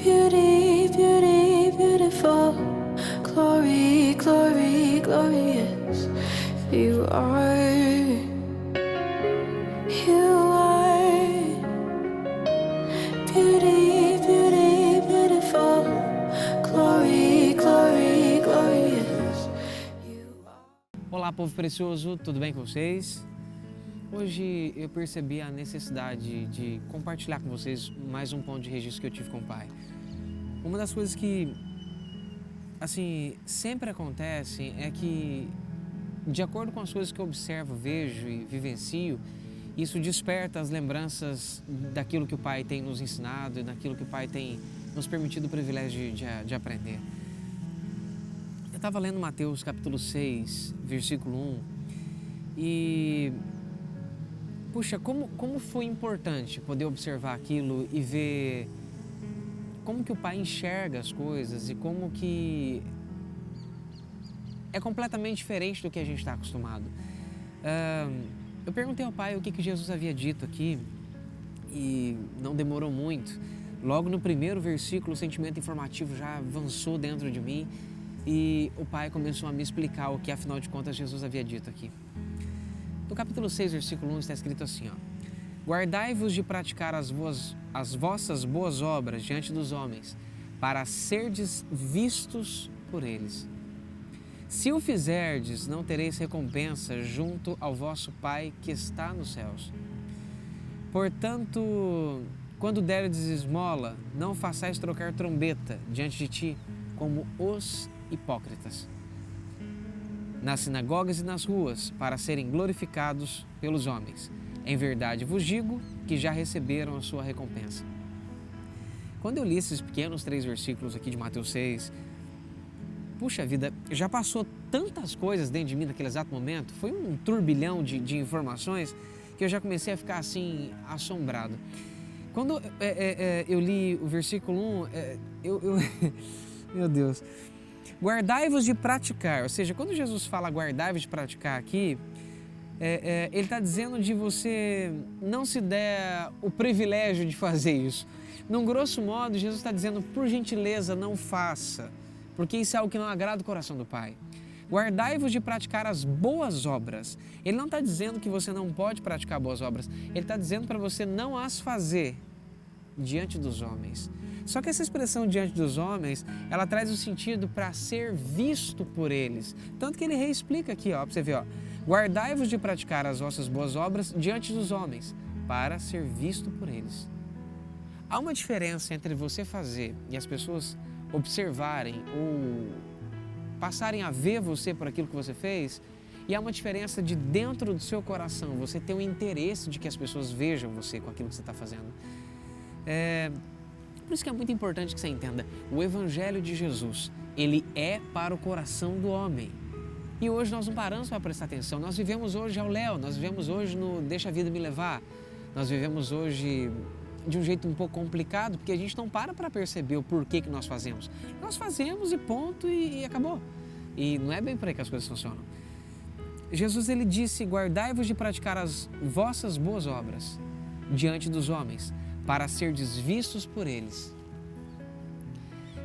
Beauty, beauty, beautiful. Glory, glory, glorious. You are. You are. Beauty, beauty, beautiful. Glory, glory, glorious. You are. Olá, povo precioso, tudo bem com vocês? Hoje eu percebi a necessidade de compartilhar com vocês mais um ponto de registro que eu tive com o Pai. Uma das coisas que, assim, sempre acontece é que, de acordo com as coisas que eu observo, vejo e vivencio, isso desperta as lembranças daquilo que o Pai tem nos ensinado e daquilo que o Pai tem nos permitido o privilégio de aprender. Eu estava lendo Mateus capítulo 6, versículo 1 e... Puxa, como foi importante poder observar aquilo e ver como que o Pai enxerga as coisas e como que é completamente diferente do que a gente está acostumado. Eu perguntei ao Pai o que Jesus havia dito aqui e não demorou muito. Logo no primeiro versículo, o sentimento informativo já avançou dentro de mim e o Pai começou a me explicar o que, afinal de contas, Jesus havia dito aqui. No capítulo 6, versículo 1, está escrito assim, ó: Guardai-vos de praticar as vossas boas obras diante dos homens, para serdes vistos por eles. Se o fizerdes, não tereis recompensa junto ao vosso Pai que está nos céus. Portanto, quando derdes esmola, não façais trocar trombeta diante de ti, como os hipócritas, nas sinagogas e nas ruas, para serem glorificados pelos homens. Em verdade vos digo que já receberam a sua recompensa. Quando eu li esses pequenos 3 versículos aqui de Mateus 6, puxa vida, já passou tantas coisas dentro de mim naquele exato momento, foi um turbilhão de informações que eu já comecei a ficar assim, assombrado. Quando eu li o versículo 1, meu Deus... Guardai-vos de praticar, ou seja, quando Jesus fala guardai-vos de praticar aqui, ele está dizendo de você não se der o privilégio de fazer isso. Num grosso modo, Jesus está dizendo, por gentileza, não faça, porque isso é algo que não agrada o coração do Pai. Guardai-vos de praticar as boas obras. Ele não está dizendo que você não pode praticar boas obras, ele está dizendo para você não as fazer diante dos homens. Só que essa expressão diante dos homens, ela traz o sentido para ser visto por eles. Tanto que ele reexplica aqui, ó, para você ver, ó. Guardai-vos de praticar as vossas boas obras diante dos homens, para ser visto por eles. Há uma diferença entre você fazer e as pessoas observarem ou passarem a ver você por aquilo que você fez, e há uma diferença de dentro do seu coração, você ter o interesse de que as pessoas vejam você com aquilo que você está fazendo. Por isso que é muito importante que você entenda, o Evangelho de Jesus, ele é para o coração do homem. E hoje nós não paramos para prestar atenção, nós vivemos hoje ao léu, nós vivemos hoje no deixa a vida me levar, nós vivemos hoje de um jeito um pouco complicado, porque a gente não para perceber o porquê que nós fazemos. Nós fazemos e ponto e acabou. E não é bem por aí que as coisas funcionam. Jesus, ele disse, guardai-vos de praticar as vossas boas obras diante dos homens, para serdes vistos por eles.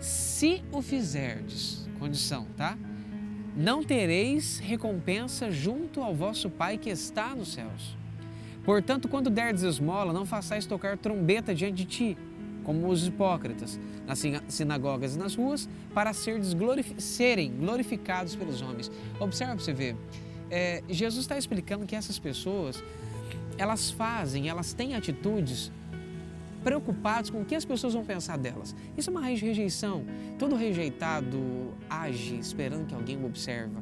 Se o fizerdes, condição, tá? Não tereis recompensa junto ao vosso Pai que está nos céus. Portanto, quando derdes esmola, não façais tocar trombeta diante de ti, como os hipócritas, nas sinagogas e nas ruas, para serem glorificados pelos homens. Observa para você ver, Jesus está explicando que essas pessoas, elas têm atitudes preocupados com o que as pessoas vão pensar delas. Isso é uma raiz de rejeição. Todo rejeitado age esperando que alguém o observe,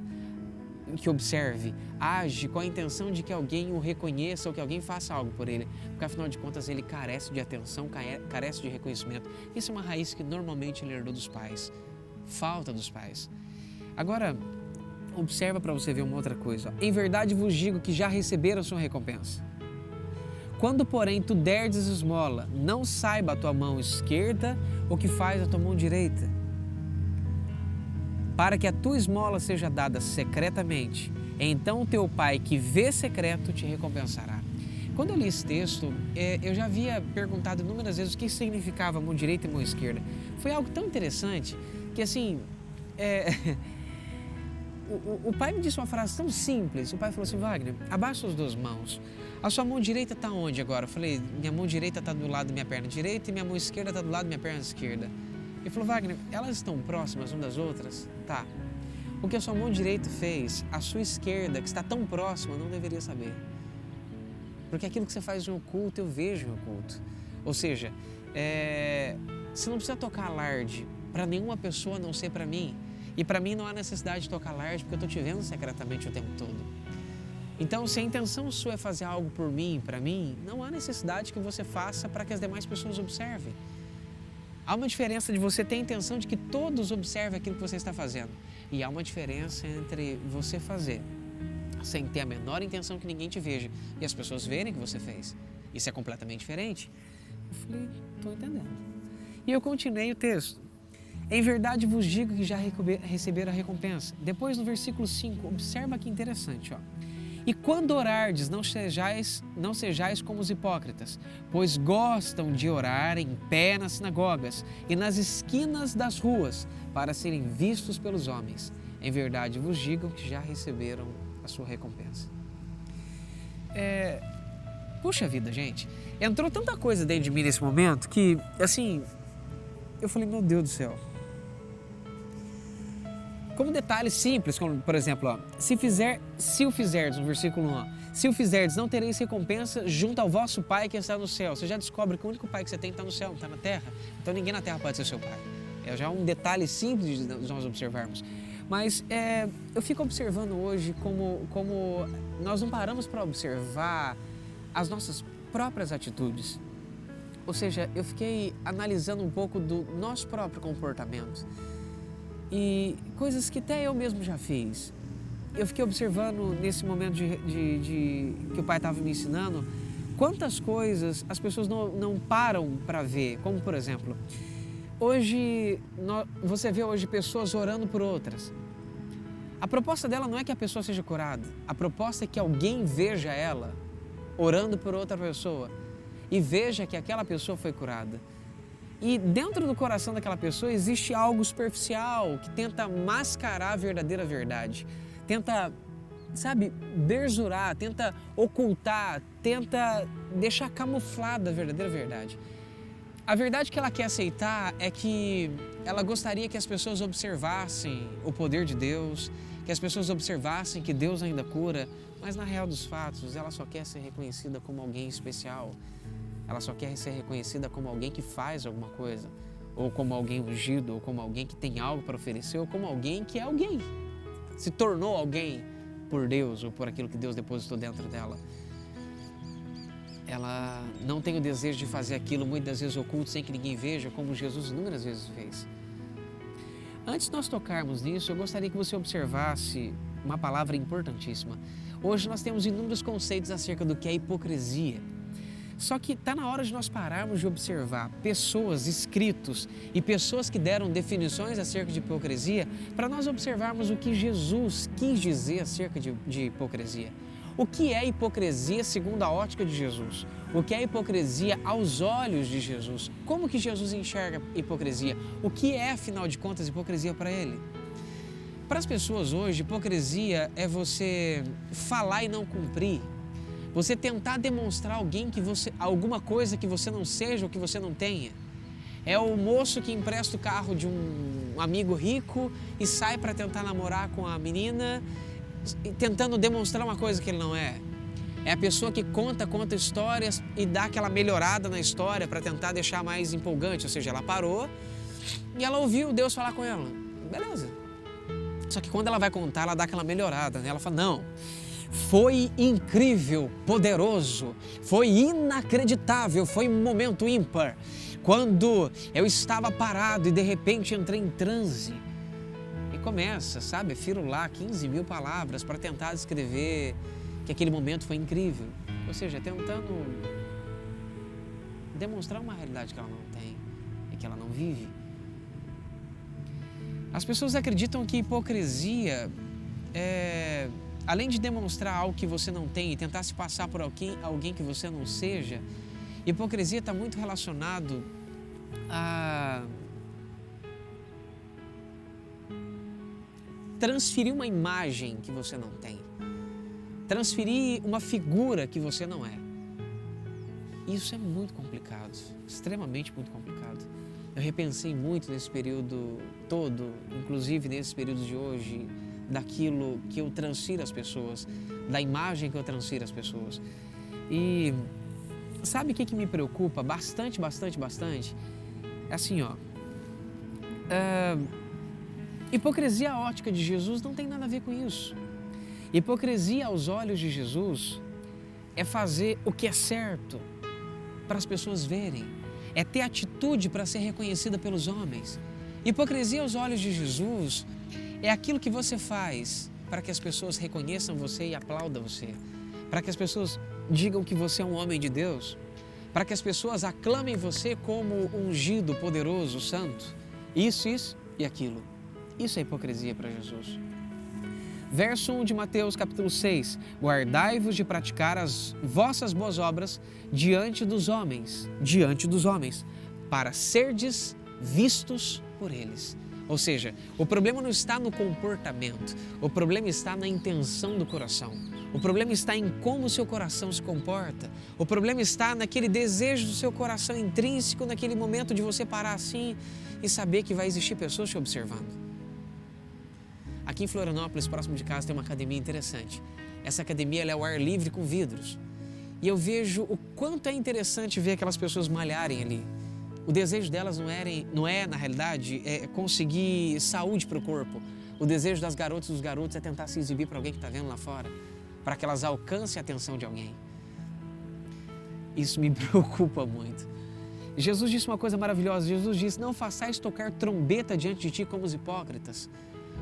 age com a intenção de que alguém o reconheça ou que alguém faça algo por ele, porque afinal de contas ele carece de atenção, carece de reconhecimento. Isso é uma raiz que normalmente ele herdou dos pais, falta dos pais. Agora, observa para você ver uma outra coisa. Em verdade vos digo que já receberam a sua recompensa. Quando, porém, tu derdes esmola, não saiba a tua mão esquerda o que faz a tua mão direita, para que a tua esmola seja dada secretamente. Então o teu Pai que vê secreto te recompensará. Quando eu li esse texto, eu já havia perguntado inúmeras vezes o que significava mão direita e mão esquerda. Foi algo tão interessante que, assim, o pai me disse uma frase tão simples. O pai falou assim: Wagner, abaixa suas duas mãos. A sua mão direita está onde agora? Eu falei: minha mão direita está do lado da minha perna direita e minha mão esquerda está do lado da minha perna esquerda. Ele falou: Wagner, elas estão próximas umas das outras? Tá. O que a sua mão direita fez, a sua esquerda, que está tão próxima, não deveria saber. Porque aquilo que você faz em oculto, eu vejo em oculto. Ou seja, você não precisa tocar alarde para nenhuma pessoa a não ser para mim. E para mim não há necessidade de tocar alarde, porque eu estou te vendo secretamente o tempo todo. Então, se a intenção sua é fazer algo por mim, para mim, não há necessidade que você faça para que as demais pessoas observem. Há uma diferença de você ter a intenção de que todos observem aquilo que você está fazendo. E há uma diferença entre você fazer sem ter a menor intenção que ninguém te veja e as pessoas verem que você fez. Isso é completamente diferente. Eu falei: estou entendendo. E eu continuei o texto. Em verdade vos digo que já receberam a recompensa. Depois no versículo 5, observa que interessante, ó. E quando orardes, não sejais como os hipócritas, pois gostam de orar em pé nas sinagogas e nas esquinas das ruas, para serem vistos pelos homens. Em verdade vos digo que já receberam a sua recompensa. Puxa vida, gente, entrou tanta coisa dentro de mim nesse momento que, assim, eu falei: meu Deus do céu. Como detalhes simples, como por exemplo, ó, se o fizerdes, no versículo 1, ó, se o fizerdes, não tereis recompensa junto ao vosso Pai que está no céu. Você já descobre que o único Pai que você tem está no céu, não está na terra. Então ninguém na terra pode ser seu Pai. É já um detalhe simples de nós observarmos. Mas eu fico observando hoje como nós não paramos para observar as nossas próprias atitudes. Ou seja, eu fiquei analisando um pouco do nosso próprio comportamento. E coisas que até eu mesmo já fiz. Eu fiquei observando nesse momento que o pai estava me ensinando, quantas coisas as pessoas não param para ver. Como, por exemplo, você vê hoje pessoas orando por outras. A proposta dela não é que a pessoa seja curada. A proposta é que alguém veja ela orando por outra pessoa e veja que aquela pessoa foi curada. E dentro do coração daquela pessoa existe algo superficial que tenta mascarar a verdadeira verdade. Tenta, sabe, berzurar, tenta ocultar, tenta deixar camuflada a verdadeira verdade. A verdade que ela quer aceitar é que ela gostaria que as pessoas observassem o poder de Deus, que as pessoas observassem que Deus ainda cura, mas na real dos fatos ela só quer ser reconhecida como alguém especial. Ela só quer ser reconhecida como alguém que faz alguma coisa, ou como alguém ungido, ou como alguém que tem algo para oferecer, ou como alguém que é alguém. Se tornou alguém por Deus ou por aquilo que Deus depositou dentro dela. Ela não tem o desejo de fazer aquilo muitas vezes oculto, sem que ninguém veja, como Jesus inúmeras vezes fez. Antes de nós tocarmos nisso, eu gostaria que você observasse uma palavra importantíssima. Hoje nós temos inúmeros conceitos acerca do que é hipocrisia. Só que está na hora de nós pararmos de observar pessoas, escritos e pessoas que deram definições acerca de hipocrisia para nós observarmos o que Jesus quis dizer acerca de hipocrisia. O que é hipocrisia segundo a ótica de Jesus? O que é hipocrisia aos olhos de Jesus? Como que Jesus enxerga hipocrisia? O que é, afinal de contas, hipocrisia para ele? Para as pessoas hoje, hipocrisia é você falar e não cumprir. Você tentar demonstrar alguma coisa que você não seja ou que você não tenha. É o moço que empresta o carro de um amigo rico e sai para tentar namorar com a menina, tentando demonstrar uma coisa que ele não é. É a pessoa que conta histórias e dá aquela melhorada na história para tentar deixar mais empolgante. Ou seja, ela parou e ela ouviu Deus falar com ela. Beleza. Só que quando ela vai contar, ela dá aquela melhorada, né? Ela fala: não, foi incrível, poderoso, foi inacreditável, foi um momento ímpar. Quando eu estava parado e de repente entrei em transe. E começa, sabe, firular 15 mil palavras para tentar descrever que aquele momento foi incrível. Ou seja, tentando demonstrar uma realidade que ela não tem e que ela não vive. As pessoas acreditam que hipocrisia além de demonstrar algo que você não tem e tentar se passar por alguém que você não seja, hipocrisia está muito relacionado a transferir uma imagem que você não tem, transferir uma figura que você não é. Isso é muito complicado, extremamente muito complicado. Eu repensei muito nesse período todo, inclusive nesses períodos de hoje, daquilo que eu transfiro às pessoas, da imagem que eu transfiro às pessoas. E sabe o que me preocupa bastante? É assim, ó. Hipocrisia ótica de Jesus não tem nada a ver com isso. Hipocrisia aos olhos de Jesus é fazer o que é certo para as pessoas verem, é ter atitude para ser reconhecida pelos homens. Hipocrisia aos olhos de Jesus é aquilo que você faz para que as pessoas reconheçam você e aplaudam você, para que as pessoas digam que você é um homem de Deus, para que as pessoas aclamem você como ungido, poderoso, santo. Isso e aquilo. Isso é hipocrisia para Jesus. Verso 1 de Mateus capítulo 6, guardai-vos de praticar as vossas boas obras diante dos homens, para serdes vistos por eles. Ou seja, o problema não está no comportamento, o problema está na intenção do coração. O problema está em como o seu coração se comporta. O problema está naquele desejo do seu coração intrínseco, naquele momento de você parar assim e saber que vai existir pessoas te observando. Aqui em Florianópolis, próximo de casa, tem uma academia interessante. Essa academia ela é ao ar livre com vidros. E eu vejo o quanto é interessante ver aquelas pessoas malharem ali. O desejo delas não é na realidade, conseguir saúde para o corpo. O desejo das garotas e dos garotos é tentar se exibir para alguém que está vendo lá fora, para que elas alcancem a atenção de alguém. Isso me preocupa muito. Jesus disse uma coisa maravilhosa. Jesus disse, não façais tocar trombeta diante de ti como os hipócritas.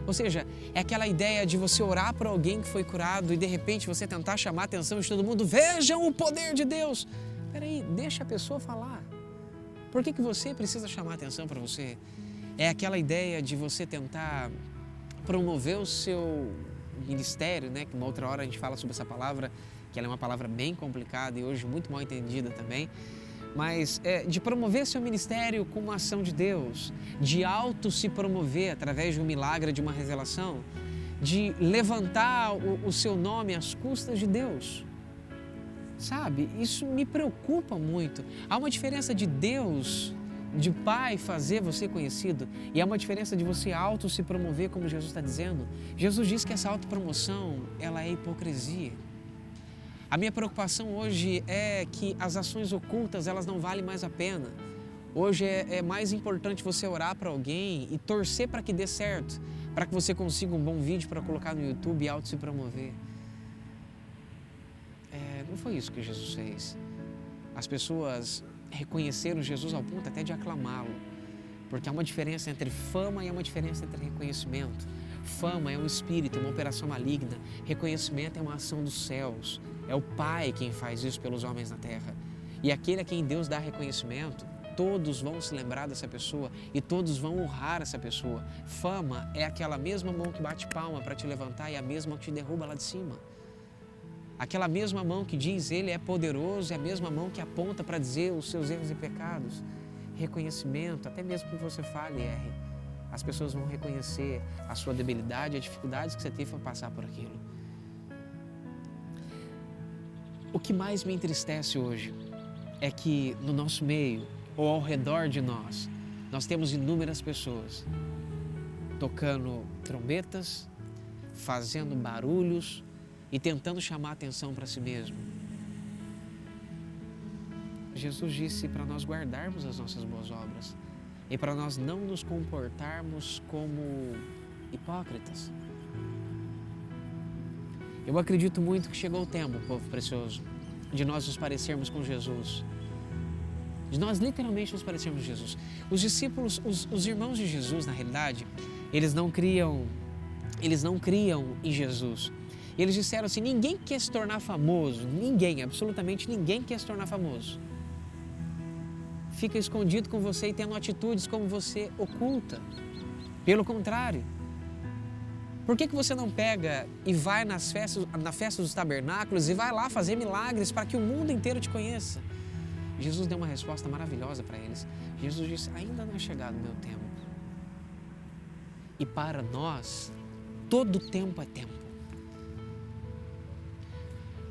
Ou seja, é aquela ideia de você orar por alguém que foi curado e de repente você tentar chamar a atenção de todo mundo. Vejam o poder de Deus. Peraí, deixa a pessoa falar. Por que você precisa chamar a atenção para você? É aquela ideia de você tentar promover o seu ministério, né? Que uma outra hora a gente fala sobre essa palavra, que ela é uma palavra bem complicada e hoje muito mal entendida também. Mas de promover seu ministério com uma ação de Deus, de auto se promover através de um milagre, de uma revelação, de levantar o seu nome às custas de Deus. Sabe, isso me preocupa muito. Há uma diferença de Deus, de Pai fazer você conhecido, e há uma diferença de você auto se promover, como Jesus está dizendo. Jesus diz que essa autopromoção, ela é hipocrisia. A minha preocupação hoje é que as ações ocultas, elas não valem mais a pena. Hoje é mais importante você orar para alguém e torcer para que dê certo, para que você consiga um bom vídeo para colocar no YouTube e auto se promover. Não foi isso que Jesus fez. As pessoas reconheceram Jesus ao ponto até de aclamá-lo, porque há uma diferença entre fama e há uma diferença entre reconhecimento. Fama é um espírito, é uma operação maligna. Reconhecimento é uma ação dos céus. É o Pai quem faz isso pelos homens na terra. E aquele a quem Deus dá reconhecimento, todos vão se lembrar dessa pessoa e todos vão honrar essa pessoa. Fama é aquela mesma mão que bate palma para te levantar e a mesma que te derruba lá de cima. Aquela mesma mão que diz Ele é poderoso é a mesma mão que aponta para dizer os seus erros e pecados. Reconhecimento, até mesmo que você fale e erre, as pessoas vão reconhecer a sua debilidade, as dificuldades que você teve para passar por aquilo. O que mais me entristece hoje é que no nosso meio, ou ao redor de nós temos inúmeras pessoas tocando trombetas, fazendo barulhos e tentando chamar a atenção para si mesmo. Jesus disse para nós guardarmos as nossas boas obras e para nós não nos comportarmos como hipócritas. Eu acredito muito que chegou o tempo, povo precioso, de nós nos parecermos com Jesus. De nós literalmente nos parecermos com Jesus. Os discípulos, os irmãos de Jesus, na realidade, eles não criam em Jesus. Eles disseram assim, ninguém quer se tornar famoso, ninguém, absolutamente ninguém quer se tornar famoso. Fica escondido com você e tendo atitudes como você oculta. Pelo contrário, Por que você não pega e vai na festa dos tabernáculos e vai lá fazer milagres para que o mundo inteiro te conheça? Jesus deu uma resposta maravilhosa para eles. Jesus disse: ainda não é chegado o meu tempo. E para nós, todo tempo é tempo.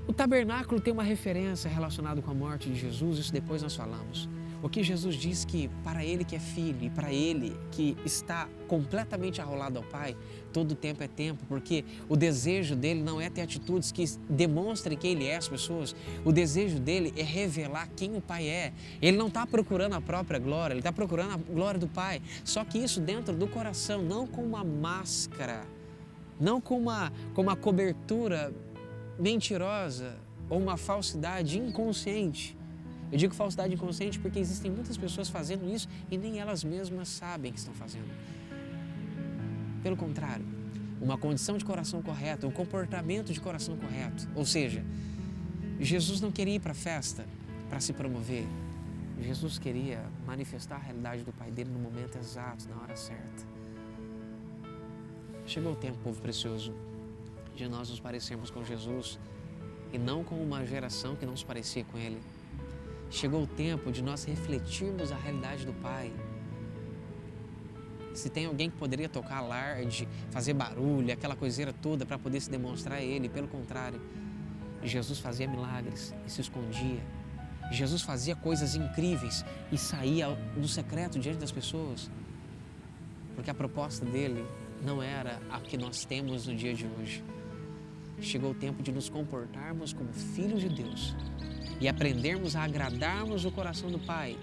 O tabernáculo tem uma referência relacionada com a morte de Jesus, isso depois nós falamos. O que Jesus diz que para ele que é filho e para ele que está completamente arrolado ao Pai, todo tempo é tempo, porque o desejo dele não é ter atitudes que demonstrem quem ele é às pessoas. O desejo dele é revelar quem o Pai é. Ele não está procurando a própria glória, ele está procurando a glória do Pai. Só que isso dentro do coração, não com uma máscara, não com uma cobertura mentirosa ou uma falsidade inconsciente. Eu digo falsidade inconsciente porque existem muitas pessoas fazendo isso e nem elas mesmas sabem que estão fazendo. Pelo contrário, uma condição de coração correta, um comportamento de coração correto. Ou seja, Jesus não queria ir para a festa para se promover. Jesus queria manifestar a realidade do Pai dele no momento exato, na hora certa. Chegou o tempo, povo precioso, de nós nos parecermos com Jesus e não com uma geração que não se parecia com Ele. Chegou o tempo de nós refletirmos a realidade do Pai. Se tem alguém que poderia tocar alarde, fazer barulho, aquela coiseira toda para poder se demonstrar a Ele, pelo contrário, Jesus fazia milagres e se escondia. Jesus fazia coisas incríveis e saía no secreto diante das pessoas, porque a proposta dele não era a que nós temos no dia de hoje. Chegou o tempo de nos comportarmos como filhos de Deus e aprendermos a agradarmos o coração do Pai,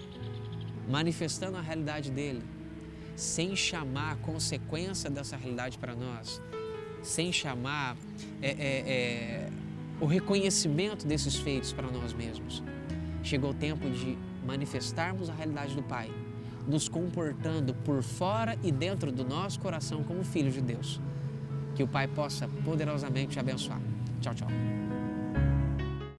manifestando a realidade dele, sem chamar a consequência dessa realidade para nós, sem chamar o reconhecimento desses feitos para nós mesmos. Chegou o tempo de manifestarmos a realidade do Pai, nos comportando por fora e dentro do nosso coração como filhos de Deus. Que o Pai possa poderosamente te abençoar. Tchau, tchau.